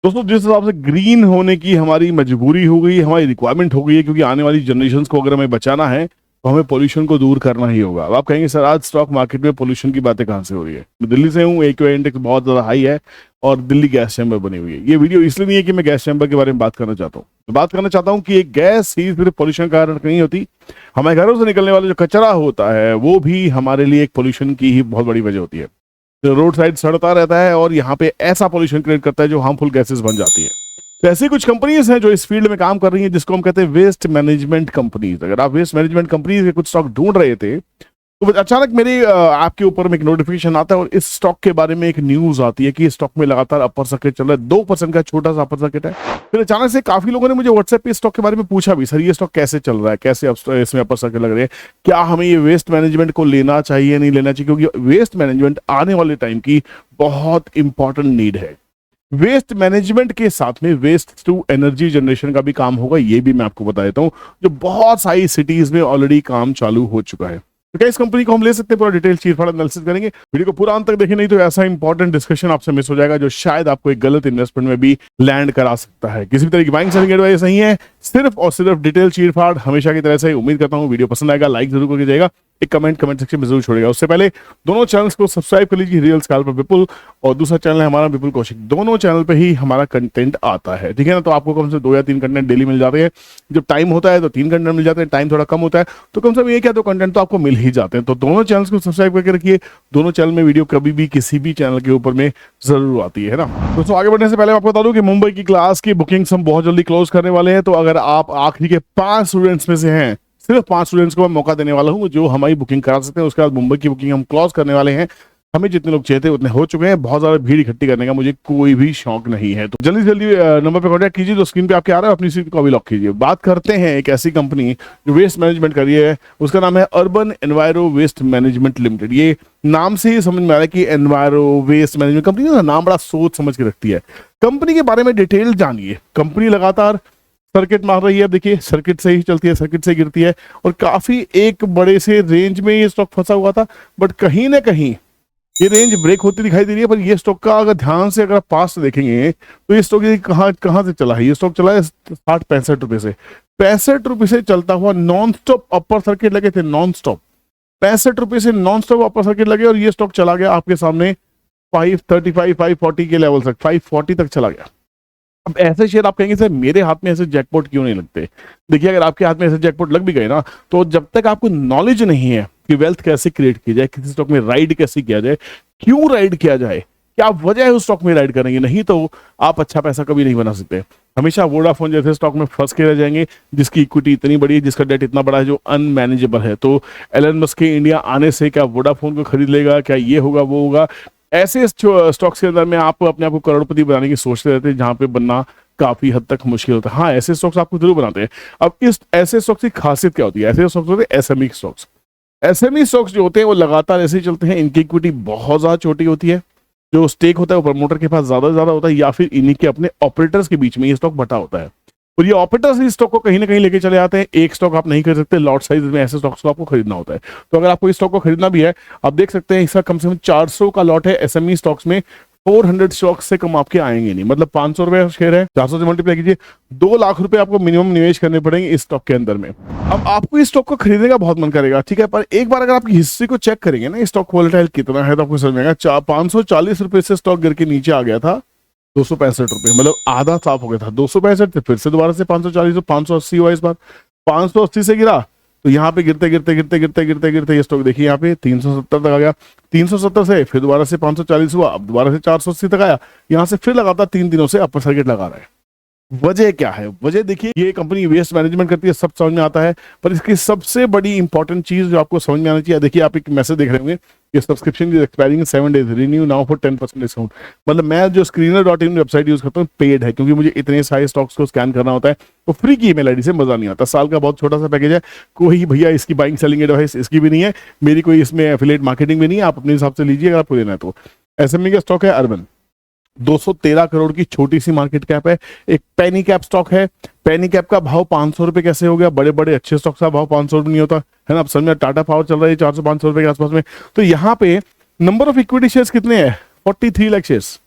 दोस्तों जिस हिसाब से ग्रीन होने की हमारी मजबूरी हो गई, हमारी रिक्वायरमेंट हो गई है, क्योंकि आने वाली जनरेशन को अगर हमें बचाना है तो हमें पोल्यूशन को दूर करना ही होगा। अब आप कहेंगे सर आज स्टॉक मार्केट में पोल्यूशन की बातें कहाँ से हो रही है। मैं दिल्ली से हूँ, एक्यूआई इंडेक्स बहुत ज़्यादा हाई है और दिल्ली गैस चैम्बर बनी हुई है। ये वीडियो इसलिए नहीं है कि मैं गैस चैम्बर के बारे में बात करना चाहता हूँ। मैं बात करना चाहता हूँ कि एक गैस ही सिर्फ पोल्यूशन का कारण नहीं होती, हमारे घरों से निकलने वाला जो कचरा होता है वो भी हमारे लिए एक पोल्यूशन की ही बहुत बड़ी वजह होती है। तो रोड साइड सड़ता रहता है और यहाँ पे ऐसा पोल्यूशन क्रिएट करता है जो हार्मफुल गैसेस बन जाती है। तो ऐसी कुछ कंपनीज हैं जो इस फील्ड में काम कर रही हैं, जिसको हम कहते हैं वेस्ट मैनेजमेंट कंपनीज। अगर आप वेस्ट मैनेजमेंट कंपनीज के कुछ स्टॉक ढूंढ रहे थे तो अचानक मेरे आपके ऊपर में एक नोटिफिकेशन आता है और इस स्टॉक के बारे में एक न्यूज आती है कि इस स्टॉक में लगातार अपर सर्किट चल रहा है। 2% का छोटा सा अपर सर्किट है। फिर अचानक से काफी लोगों ने मुझे व्हाट्सएप पे स्टॉक के बारे में पूछा भी, सर ये स्टॉक कैसे चल रहा है, कैसे इसमें अपर सर्किट लग रहे हैं, क्या हमें ये वेस्ट मैनेजमेंट को लेना चाहिए नहीं लेना चाहिए, क्योंकि वेस्ट मैनेजमेंट आने वाले टाइम की बहुत इंपॉर्टेंट नीड है। वेस्ट मैनेजमेंट के साथ में वेस्ट टू एनर्जी जनरेशन का भी काम होगा, ये भी मैं आपको बता देता हूं, जो बहुत सारी सिटीज में ऑलरेडी काम चालू हो चुका है। तो क्या इस कंपनी को हम ले सकते हैं? पूरा डिटेल चीरफाड़ एनालिसिस करेंगे। वीडियो को पूरा अंत तक देखें, नहीं तो ऐसा इंपॉर्टेंट डिस्कशन आपसे मिस हो जाएगा जो शायद आपको एक गलत इन्वेस्टमेंट में भी लैंड करा सकता है। किसी भी तरह की बाइंग सेलिंग एडवाइस नहीं है, सिर्फ और सिर्फ डिटेल चीरफाड़ हमेशा की तरह से। उम्मीद करता हूँ वीडियो पसंद आएगा, लाइक जरूर करके जाएगा, एक कमेंट सेक्शन में जरूर छोड़ेगा। उससे पहले दोनों चैनल्स को सब्सक्राइब कर लीजिए, रियल स्कैल्पर विपुल और दूसरा चैनल है हमारा विपुल कौशिक। दोनों चैनल पे ही हमारा कंटेंट आता है, ठीक है ना। तो आपको कम से 2 या 3 कंटेंट डेली मिल जाते हैं। जब टाइम होता है तो 3 कंटेंट मिल जाते हैं, टाइम थोड़ा कम होता है तो कम से कम 1 या 2 कंटेंट तो आपको मिल ही जाते हैं। तो दोनों चैनल्स को सब्सक्राइब करके रखिए। दोनों चैनल में वीडियो कभी भी किसी भी चैनल के ऊपर में जरूर आती है ना। दोस्तों आगे बढ़ने से पहले आपको बता दूं कि मुंबई की क्लास की बुकिंग्स हम बहुत जल्दी क्लोज करने वाले हैं। तो अगर आप आखिरी के 5 स्टूडेंट्स में से हैं, सिर्फ 5 स्टूडेंट्स को मैं मौका देने वाला हूं जो हमारी बुकिंग करा सकते हैं। उसके बाद मुंबई की बुकिंग हम क्लोज करने वाले हैं। हमें जितने लोग चाहिए थे उतने हो चुके हैं। बहुत ज्यादा भीड़ इकट्ठी करने का मुझे कोई भी शौक नहीं है, तो जल्दी जल्दी नंबर पे कांटेक्ट कीजिए जो स्क्रीन पे आपके आ रहा है, अपनी सीट को अभी लॉक कीजिए। बात करते हैं एक ऐसी कंपनी जो वेस्ट मैनेजमेंट कर रही है, उसका नाम है urban enviro waste management limited. ये नाम से ही समझ में आ रहा है कि एनवायरो वेस्ट मैनेजमेंट कंपनी का नाम बड़ा सोच समझ के रखती है। कंपनी के बारे में डिटेल जानिए। कंपनी लगातार सर्किट मार रही है, देखिए सर्किट से ही चलती है, सर्किट से गिरती है और काफी एक बड़े से रेंज में ये स्टॉक फंसा हुआ था, बट कहीं ना कहीं ये रेंज ब्रेक होती दिखाई दे रही है। पर ये स्टॉक का अगर ध्यान से अगर आप पास देखेंगे तो ये स्टॉक कहाँ से चला है। ये स्टॉक चला है 60-65 रुपए से। 65 रुपए से चलता हुआ नॉन स्टॉप अपर सर्किट लगे थे, नॉन स्टॉप 65 रुपए से नॉन स्टॉप अपर सर्किट लगे और ये स्टॉक चला गया आपके सामने 535 540 के लेवल तक, 540 तक चला गया। अब ऐसे शेयर आप कहेंगे सर मेरे हाथ में ऐसे जैकपॉट क्यों नहीं लगते। देखिए अगर आपके हाथ में ऐसे जैकपॉट लग भी गए ना, तो जब तक आपको नॉलेज नहीं है कि वेल्थ कैसे क्रिएट की जाए, किसी स्टॉक में राइड कैसे किया जाए, क्यों राइड किया जाए, क्या वजह है उस स्टॉक में राइड करेंगे, नहीं तो आप अच्छा पैसा कभी नहीं बना सकते। हमेशा वोडाफोन जैसे स्टॉक में फंस के रह जाएंगे जिसकी इक्विटी इतनी बड़ी है, जिसका डेट इतना बड़ा है, जो अनमैनेजेबल है। तो एलन मस्क के इंडिया आने से क्या वोडाफोन को खरीद लेगा, क्या ये होगा वो होगा। ऐसे स्टॉक्स के अंदर में आप अपने आप को करोड़पति बनाने की सोचते रहते हैं जहां पे बनना काफी हद तक मुश्किल होता है। हाँ ऐसे स्टॉक्स आपको जरूर बनाते हैं। अब इस ऐसे स्टॉक्स की खासियत क्या होती है? ऐसे स्टॉक्स होते हैं एसएमई स्टॉक्स। एसएमई स्टॉक्स जो होते हैं वो लगातार ऐसे ही चलते हैं, इनकी इक्विटी बहुत ज्यादा छोटी होती है, जो स्टेक होता है वो प्रमोटर के पास ज्यादा होता है या फिर इन्हीं के अपने ऑपरेटर्स के बीच में ये स्टॉक बटा होता है और ये ऑपरेटर्स इस स्टॉक को कहीं ना कहीं लेके चले आते हैं। एक स्टॉक आप नहीं खरीद सकते, लॉट साइज में ऐसे स्टॉक्स को आपको खरीदना होता है। तो अगर आपको इस स्टॉक को खरीदना भी है, आप देख सकते हैं इसका कम से कम 400 का लॉट है एसएमई स्टॉक्स में। 400 स्टॉक्स से कम आपके आएंगे नहीं, मतलब 500 रुपए शेयर है, 400 से मल्टीप्लाई कीजिए, 2 लाख रुपए आपको मिनिमम निवेश करने पड़ेंगे इस स्टॉक के अंदर में। अब आपको इस स्टॉक को खरीदने का बहुत मन करेगा, ठीक है, पर एक बार अगर आपकी हिस्ट्री को चेक करेंगे ना, स्टॉक वोलेटाइल कितना है, तो आपको समझ में आएगा। 540 रुपए से स्टॉक गिर के नीचे आ गया था 265 रुपए, मतलब आधा साफ हो गया था। 265 थे, फिर से दोबारा से 540 580 हुआ इस बार। 580 से गिरा तो यहाँ पे गिरते गिरते ये स्टॉक देखिए यहाँ पे 370 तक आ गया। 370 से फिर दोबारा से 540 हुआ, अब दोबारा से 480 तक आया। यहाँ से फिर लगातार 3 दिनों से अपर सर्किट लगा रहा है। वजह क्या है? वजह देखिए, ये कंपनी वेस्ट मैनेजमेंट करती है, सब समझ में आता है, पर इसकी सबसे बड़ी इंपॉर्टेंट चीज जो आपको समझ में आनी चाहिए, देखिए आप एक मैसेज देख रहे होंगे, ये subscription is expiring in 7 days, renew now for 10% discount. मतलब मैं जो screener.in वेबसाइट यूज करता हूँ पेड है, क्योंकि मुझे इतने सारे स्टॉक्स को स्कैन करना होता है, तो फ्री की ईमेल आईडी से मजा नहीं आता। साल का बहुत छोटा सा पैकेज है, कोई भैया इसकी बाइंग सेलिंग एडवाइस इसकी भी नहीं है, मेरी कोई इसमें एफिलिएट मार्केटिंग भी नहीं है, आप अपने हिसाब से लीजिए अगर आपको लेना है तो। एसएमई का स्टॉक है अर्बन, 213 करोड़ की छोटी सी मार्केट कैप है, एक पेनी कैप स्टॉक है। पेनी कैप का भाव 500 रुपए कैसे हो गया? बड़े बड़े अच्छे स्टॉक्स का भाव 500 रुपए नहीं होता है ना। आप समझ में, टाटा पावर चल रहा है 400-500 रुपए के आसपास में। तो यहाँ पे नंबर ऑफ इक्विटी शेयर्स कितने हैं? 43 लाख शेयर्स।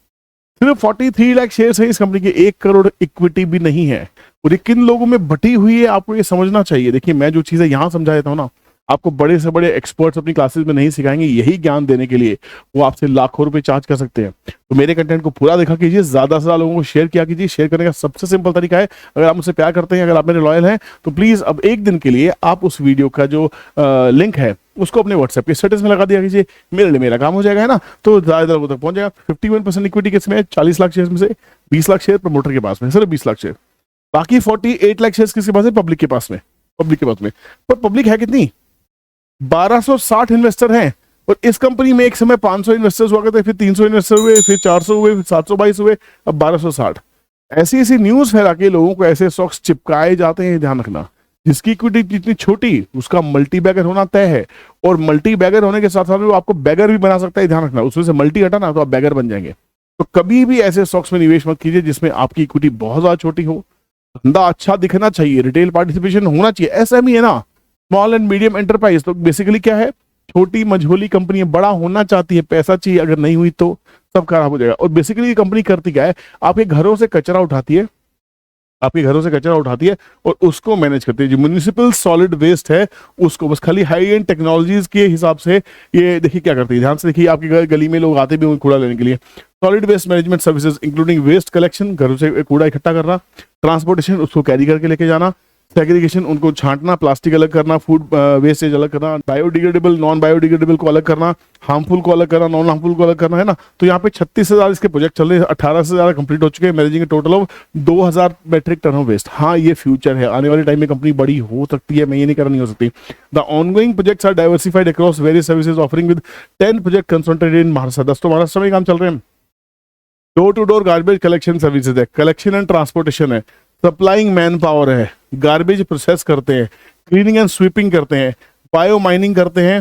सिर्फ 43 लाख शेयर है इस कंपनी के, 1 करोड़ इक्विटी भी नहीं है। और ये किन लोगों में बटी हुई है आपको ये समझना चाहिए। देखिए मैं जो चीजें यहाँ समझा देता हूँ ना, आपको बड़े से बड़े एक्सपर्ट्स अपनी क्लासेस में नहीं सिखाएंगे। यही ज्ञान देने के लिए वो आपसे लाखों रुपए चार्ज कर सकते हैं। तो मेरे कंटेंट को पूरा देखा कीजिए, ज्यादा से ज्यादा लोगों को शेयर किया कीजिए। शेयर करने का सबसे सिंपल तरीका है, अगर आप मुझसे प्यार करते हैं, अगर आप मेरे लॉयल हैं, तो प्लीज अब एक दिन के लिए आप उस वीडियो का जो लिंक है उसको अपने व्हाट्सएप के स्टेटस में लगा दिया कीजिए। मेरे लिए मेरा काम हो जाएगा, है ना। तो ज्यादा लोगों तक पहुंच जाएगा। 51% इक्विटी किसमें है? 40 लाख शेयर में से 20 लाख शेयर प्रमोटर के पास में, सिर्फ 20 लाख शेयर। बाकी 48 लाख शेयर किसके पास है? पब्लिक के पास में। पब्लिक के पास में, पर पब्लिक है कितनी? 1260 इन्वेस्टर हैं। और इस कंपनी में एक समय 500 इन्वेस्टर्स हुआ करते, फिर 300 इन्वेस्टर हुए, फिर 400 हुए, फिर 722 हुए, अब 1260। ऐसी ऐसी न्यूज फैला के लोगों को ऐसे स्टॉक्स चिपकाए जाते हैं। ध्यान रखना, जिसकी इक्विटी जितनी छोटी उसका मल्टी बैगर होना तय है। और मल्टी बैगर होने के साथ साथ वो आपको बैगर भी बना सकता है। ध्यान रखना, उसमें से मल्टी हटा ना तो आप बैगर बन जाएंगे। तो कभी भी ऐसे स्टॉक्स में निवेश मत कीजिए जिसमें आपकी इक्विटी बहुत ज्यादा छोटी हो। धंधा अच्छा दिखना चाहिए, रिटेल पार्टिसिपेशन होना चाहिए। एसएमई है ना, स्मॉल एंड मीडियम एंटरप्राइज। तो बेसिकली क्या है, छोटी मझोली कंपनी बड़ा होना चाहती है, पैसा चाहिए, अगर नहीं हुई तो सब खराब हो जाएगा। और बेसिकली ये कंपनी करती क्या है, आपके घरों से कचरा उठाती है, आपके घरों से कचरा उठाती है और उसको मैनेज करती है। जो म्युनिसिपल सॉलिड वेस्ट है उसको बस खाली हाई एंड टेक्नोलॉजीज के हिसाब से ये देखिए क्या करती है। ध्यान से देखिए, आपके घर गली में लोग आते भी होंगे कूड़ा लेने के लिए। Solid waste management services including waste collection, घरों से कूड़ा इकट्ठा करना, ट्रांसपोर्टेशन उसको कैरी करके लेके जाना, सेग्रीगेशन उनको छांटना, प्लास्टिक अलग करना, फूड वेस्टेज अलग करना, बायोडिग्रेडेबल नॉन बायोडिग्रेडेबल को अलग करना, हार्मफुल को अलग करना, नॉन हार्मफुल को अलग करना, है ना। तो यहाँ पे 36,000 इसके प्रोजेक्ट चल रहे हैं, 18 से ज्यादा कंप्लीट हो चुके हैं, managing total of 2000 metric ton of waste. हाँ, ये फ्यूचर है, आने वाले टाइम में कंपनी बड़ी हो सकती है, मैं ये नहीं कर नहीं हो सकती। The ongoing projects are diversified across various services offering with 10 project concentrated in Maharashtra. 10 तो महाराष्ट्र में काम चल रहे हैं। Door to door garbage collection services है, कलेक्शन एंड ट्रांसपोर्टेशन है, सप्लाइंग मैन पावर है, गार्बेज प्रोसेस करते हैं, क्लीनिंग एंड स्वीपिंग करते हैं, बायो माइनिंग करते हैं।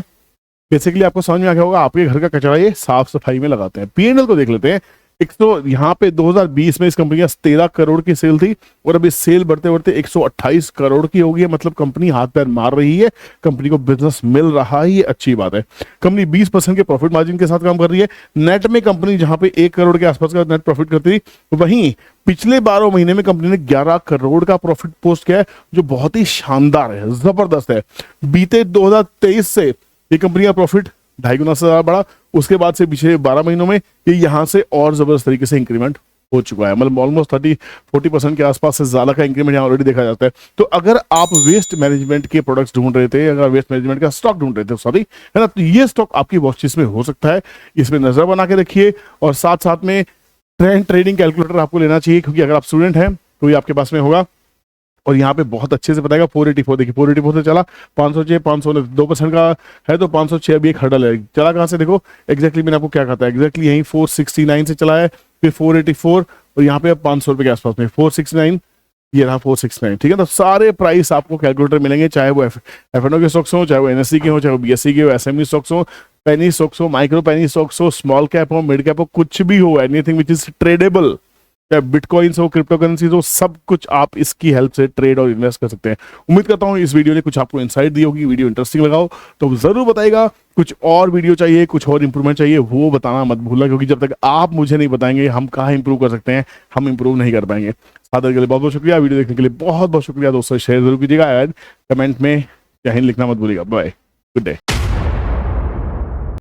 बेसिकली आपको समझ में आ गया होगा, आपके घर का कचरा ये साफ सफाई में लगाते हैं। पीएनएल को देख लेते हैं। यहाँ पे 2020 में इस कंपनी का 13 करोड़ की सेल थी और अभी सेल बढ़ते बढ़ते 128 करोड़ की हो गई है। मतलब कंपनी हाथ पैर मार रही है, कंपनी को बिजनेस मिल रहा है, ये अच्छी बात है। कंपनी 20% के प्रॉफिट मार्जिन के साथ काम कर रही है। नेट में कंपनी जहां पे 1 करोड़ के आसपास का नेट प्रॉफिट करती थी, वहीं पिछले 12 महीने में कंपनी ने 11 करोड़ का प्रॉफिट पोस्ट किया है, जो बहुत ही शानदार है, जबरदस्त है। बीते 2023 से ये कंपनी का प्रॉफिट 2.5 गुना से ज्यादा बढ़ा। उसके बाद से पिछले 12 महीनों में ये यहां से और जबरदस्त तरीके से इंक्रीमेंट हो चुका है। मतलब ऑलमोस्ट 30-40% के आसपास से ज्यादा का इंक्रीमेंट यहाँ ऑलरेडी देखा जाता है। तो अगर आप वेस्ट मैनेजमेंट के प्रोडक्ट्स ढूंढ रहे थे, अगर वेस्ट मैनेजमेंट का स्टॉक ढूंढ रहे थे, सॉरी, है ना, तो ये स्टॉक आपकी वॉच लिस्ट में हो सकता है। इसमें नजर बना के रखिए और साथ साथ में ट्रेंड ट्रेडिंग कैलकुलेटर आपको लेना चाहिए, क्योंकि अगर आप स्टूडेंट हैं तो ये आपके पास में होगा और यहाँ पे बहुत अच्छे से बताएगा। 484 देखिए, 484 से चला 506, 500 2% का है तो 506 अभी एक हर्डल है। चला कहाँ से देखो एग्जैक्टली, मैंने आपको क्या कहा था एग्जैक्टली, यही 469 से चला है, फिर 484 और यहाँ पे अब 500 रुपए के आसपास में 469, ये रहा 469। ठीक है, तो सारे प्राइस आपको कैलकुलेटर मिलेंगे, चाहे वो एफएनओ के स्टॉक्स हो, चाहे वो एनएससी के हो, चाहे वो बीएससी के हो, एसएमई स्टॉक्स हो, पेनी स्टॉक्स हो, माइक्रो पेनी स्टॉक्स हो, स्मॉल कैप हो, मिड कैप हो, कुछ भी हो, एनीथिंग विच इज ट्रेडेबल, चाहे बिटकॉइंस हो, क्रिप्टो करेंसीज हो, सब कुछ आप इसकी हेल्प से ट्रेड और इन्वेस्ट कर सकते हैं। उम्मीद करता हूं इस वीडियो ने कुछ आपको इनसाइट दी होगी। वीडियो इंटरेस्टिंग लगाओ तो जरूर बताइएगा। कुछ और वीडियो चाहिए, कुछ और इंप्रूवमेंट चाहिए, वो बताना मत भूलना, क्योंकि जब तक आप मुझे नहीं बताएंगे हम कहाँ इंप्रूव कर सकते हैं, हम इंप्रूव नहीं कर पाएंगे। साथ के लिए बहुत बहुत शुक्रिया, वीडियो देखने के लिए बहुत बहुत शुक्रिया दोस्तों। शेयर जरूर कीजिएगा एंड कमेंट में जय हिंद लिखना मत भूलिएगा। Bye, good day.